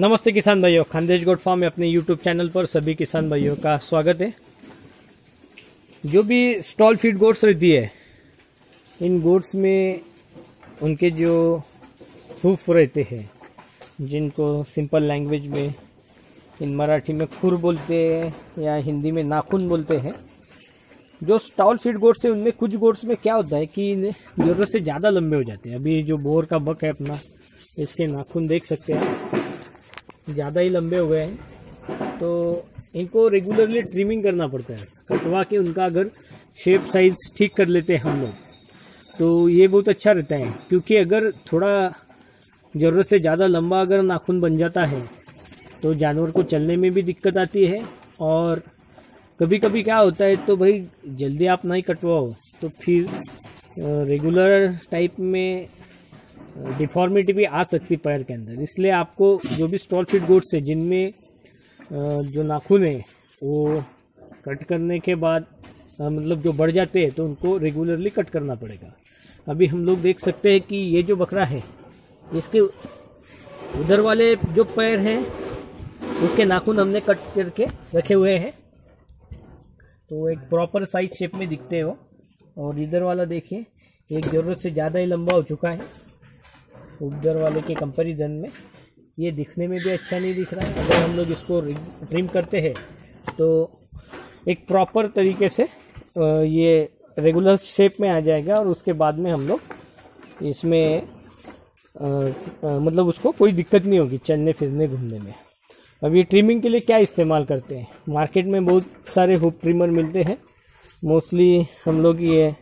नमस्ते किसान भाइयों, खानदेश गोट फार्म में अपने यूट्यूब चैनल पर सभी किसान भाइयों का स्वागत है। जो भी स्टॉल फीड गोट्स रहती है, इन गोट्स में उनके जो हूफ रहते हैं, जिनको सिंपल लैंग्वेज में इन मराठी में खुर बोलते हैं या हिंदी में नाखून बोलते हैं। जो स्टॉल फीड गोट्स है उनमें कुछ गोट्स में क्या होता है कि ज़रूरत से ज़्यादा लंबे हो जाते हैं। अभी जो बोर का बक है अपना, इसके नाखून देख सकते हैं ज़्यादा ही लंबे हो गए हैं, तो इनको रेगुलरली ट्रिमिंग करना पड़ता है। कटवा के उनका अगर शेप साइज ठीक कर लेते हैं हम लोग, तो ये बहुत अच्छा रहता है। क्योंकि अगर थोड़ा ज़रूरत से ज़्यादा लंबा अगर नाखून बन जाता है तो जानवर को चलने में भी दिक्कत आती है। और कभी कभी क्या होता है, तो भाई जल्दी आप नहीं कटवाओ तो फिर रेगुलर टाइप में डिफॉर्मिटी भी आ सकती पैर के अंदर। इसलिए आपको जो भी स्टॉल फीड गोट्स है जिनमें जो नाखून है वो कट करने के बाद मतलब जो बढ़ जाते हैं, तो उनको रेगुलरली कट करना पड़ेगा। अभी हम लोग देख सकते हैं कि ये जो बकरा है, इसके उधर वाले जो पैर हैं उसके नाखून हमने कट करके रखे हुए हैं, तो एक प्रॉपर साइज शेप में दिखते हो। और इधर वाला देखिए, एक ज़रूरत से ज़्यादा ही लंबा हो चुका है उधर वाले के कंपैरिजन में। ये दिखने में भी अच्छा नहीं दिख रहा है। अगर हम लोग इसको ट्रिम करते हैं तो एक प्रॉपर तरीके से ये रेगुलर शेप में आ जाएगा, और उसके बाद में हम लोग इसमें मतलब उसको कोई दिक्कत नहीं होगी चलने फिरने घूमने में। अब ये ट्रिमिंग के लिए क्या इस्तेमाल करते हैं, मार्केट में बहुत सारे हुप ट्रिमर मिलते हैं। मोस्टली हम लोग ये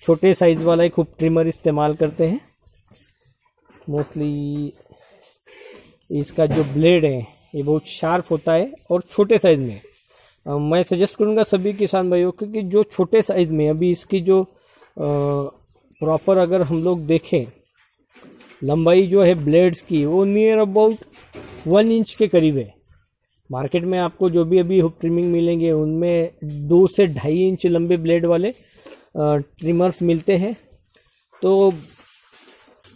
छोटे साइज़ वाला एक हुप ट्रिमर इस्तेमाल करते हैं। मोस्टली इसका जो ब्लेड है ये बहुत शार्प होता है और छोटे साइज़ में। मैं सजेस्ट करूँगा सभी किसान भाइयों को कि जो छोटे साइज़ में, अभी इसकी जो प्रॉपर अगर हम लोग देखें लंबाई जो है ब्लेड्स की, वो नियर अबाउट 1 इंच के करीब है। मार्केट में आपको जो भी अभी हुक ट्रिमिंग मिलेंगे उनमें 2 से 2.5 इंच लंबे ब्लेड वाले ट्रिमर्स मिलते हैं। तो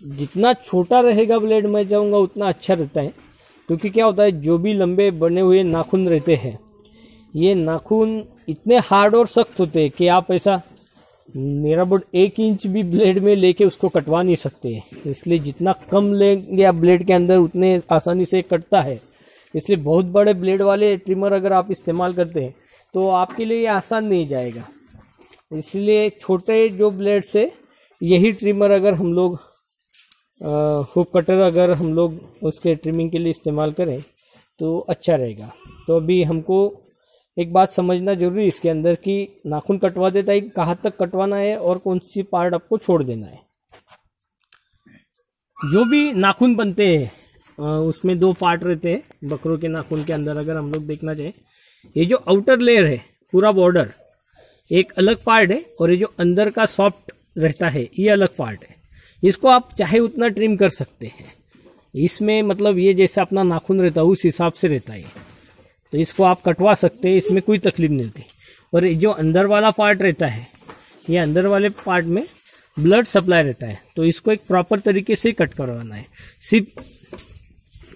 जितना छोटा रहेगा ब्लेड, मैं चाहूँगा उतना अच्छा रहता है। क्योंकि क्या होता है, जो भी लंबे बने हुए नाखून रहते हैं, ये नाखून इतने हार्ड और सख्त होते हैं कि आप ऐसा नियर अबाउट 1 इंच भी ब्लेड में लेके उसको कटवा नहीं सकते। इसलिए जितना कम लेंगे आप ब्लेड के अंदर, उतने आसानी से कटता है। इसलिए बहुत बड़े ब्लेड वाले ट्रिमर अगर आप इस्तेमाल करते हैं तो आपके लिए ये आसान नहीं जाएगा। इसलिए छोटे जो ब्लेड से यही ट्रिमर अगर हम लोग हुक कटर अगर हम लोग उसके ट्रिमिंग के लिए इस्तेमाल करें तो अच्छा रहेगा। तो अभी हमको एक बात समझना जरूरी है इसके अंदर कि नाखून कटवा देता है, कहाँ तक कटवाना है और कौन सी पार्ट आपको छोड़ देना है। जो भी नाखून बनते हैं उसमें 2 पार्ट रहते हैं बकरों के नाखून के अंदर। अगर हम लोग देखना चाहें, ये जो आउटर लेयर है पूरा बॉर्डर एक अलग पार्ट है, और ये जो अंदर का सॉफ्ट रहता है ये अलग पार्ट है। इसको आप चाहे उतना ट्रिम कर सकते हैं। इसमें मतलब ये जैसा अपना नाखून रहता है उस हिसाब से रहता है, तो इसको आप कटवा सकते हैं, इसमें कोई तकलीफ नहीं होती। और जो अंदर वाला पार्ट रहता है, ये अंदर वाले पार्ट में ब्लड सप्लाई रहता है, तो इसको एक प्रॉपर तरीके से कट करवाना है। सिर्फ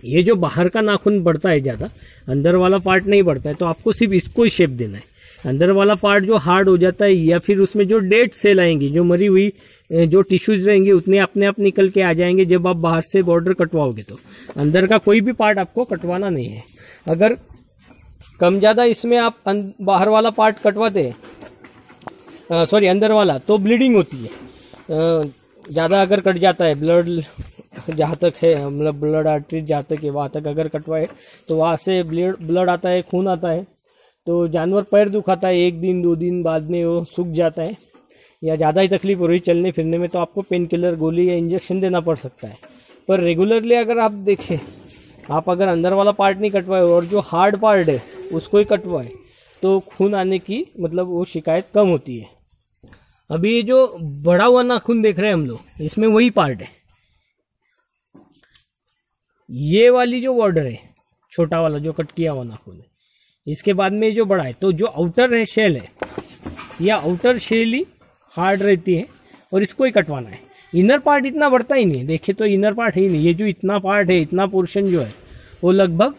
ये जो बाहर का नाखून बढ़ता है ज़्यादा, अंदर वाला पार्ट नहीं बढ़ता है, तो आपको सिर्फ इसको ही शेप देना है। अंदर वाला पार्ट जो हार्ड हो जाता है या फिर उसमें जो डेड सेल आएंगी, जो मरी हुई जो टिश्यूज रहेंगे, उतने अपने आप निकल के आ जाएंगे जब आप बाहर से बॉर्डर कटवाओगे। तो अंदर का कोई भी पार्ट आपको कटवाना नहीं है। अगर कम ज़्यादा इसमें आप बाहर वाला पार्ट कटवाते सॉरी अंदर वाला, तो ब्लीडिंग होती है। ज़्यादा अगर कट जाता है, ब्लड जहाँ तक है, मतलब ब्लड आर्टरी जहाँ तक है वहाँ तक अगर कटवाए तो वहाँ से ब्लड आता है, खून आता है, तो जानवर पैर दुखाता है। 1 दिन 2 दिन बाद में वो सूख जाता है, या ज़्यादा ही तकलीफ हो रही चलने फिरने में, तो आपको पेन किलर गोली या इंजेक्शन देना पड़ सकता है। पर रेगुलरली अगर आप देखें, आप अगर अंदर वाला पार्ट नहीं कटवाए और जो हार्ड पार्ट है उसको ही कटवाए, तो खून आने की मतलब वो शिकायत कम होती है। अभी ये जो बड़ा हुआ नाखून देख रहे हैं हम लोग, इसमें वही पार्ट है। ये वाली जो बॉर्डर है, छोटा वाला जो कट किया हुआ नाखून है, इसके बाद में जो बड़ा है, तो जो आउटर है शेल है, या आउटर शेल ही हार्ड रहती है और इसको ही कटवाना है। इनर पार्ट इतना बढ़ता ही नहीं है, देखिए तो इनर पार्ट है ही नहीं। ये जो इतना पार्ट है, इतना पोर्शन जो है वो लगभग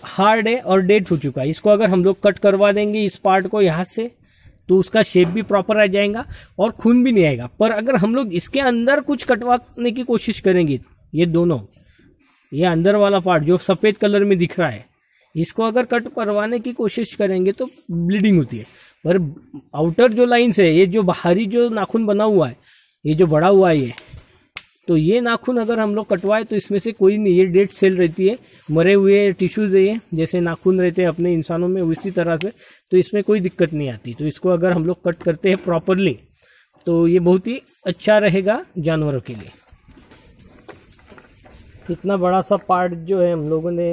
हार्ड है और डेट हो चुका है। इसको अगर हम लोग कट करवा देंगे इस पार्ट को यहाँ से, तो उसका शेप भी प्रॉपर आ जाएगा और खून भी नहीं आएगा। पर अगर हम लोग इसके अंदर कुछ कटवाने की कोशिश करेंगे, ये दोनों, ये अंदर वाला पार्ट जो सफ़ेद कलर में दिख रहा है, इसको अगर कट करवाने की कोशिश करेंगे तो ब्लीडिंग होती है। पर आउटर जो लाइन्स है, ये जो बाहरी जो नाखून बना हुआ है, ये जो बड़ा हुआ है ये, तो ये नाखून अगर हम लोग कटवाए तो इसमें से कोई नहीं, ये डेड सेल रहती है, मरे हुए टिश्यूज है ये, जैसे नाखून रहते हैं अपने इंसानों में उसी तरह से, तो इसमें कोई दिक्कत नहीं आती। तो इसको अगर हम लोग कट करते हैं प्रॉपरली तो ये बहुत ही अच्छा रहेगा जानवरों के लिए। इतना बड़ा सा पार्ट जो है हम लोगों ने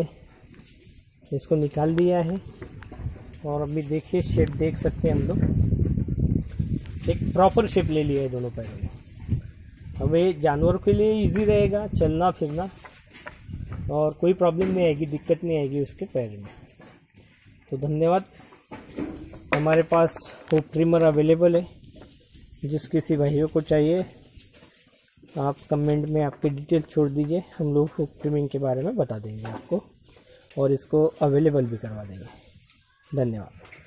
इसको निकाल दिया है और अभी देखिए शेप देख सकते हैं हम लोग, एक प्रॉपर शेप ले लिया है दोनों पैरों में। अब ये जानवरों के लिए इजी रहेगा चलना फिरना और कोई प्रॉब्लम नहीं आएगी, दिक्कत नहीं आएगी उसके पैर में। तो धन्यवाद। हमारे पास हुक ट्रिमर अवेलेबल है, जिस किसी भाइयों को चाहिए आप कमेंट में आपके डिटेल छोड़ दीजिए, हम लोग हुक ट्रिमिंग के बारे में बता देंगे आपको और इसको अवेलेबल भी करवा देंगे। धन्यवाद।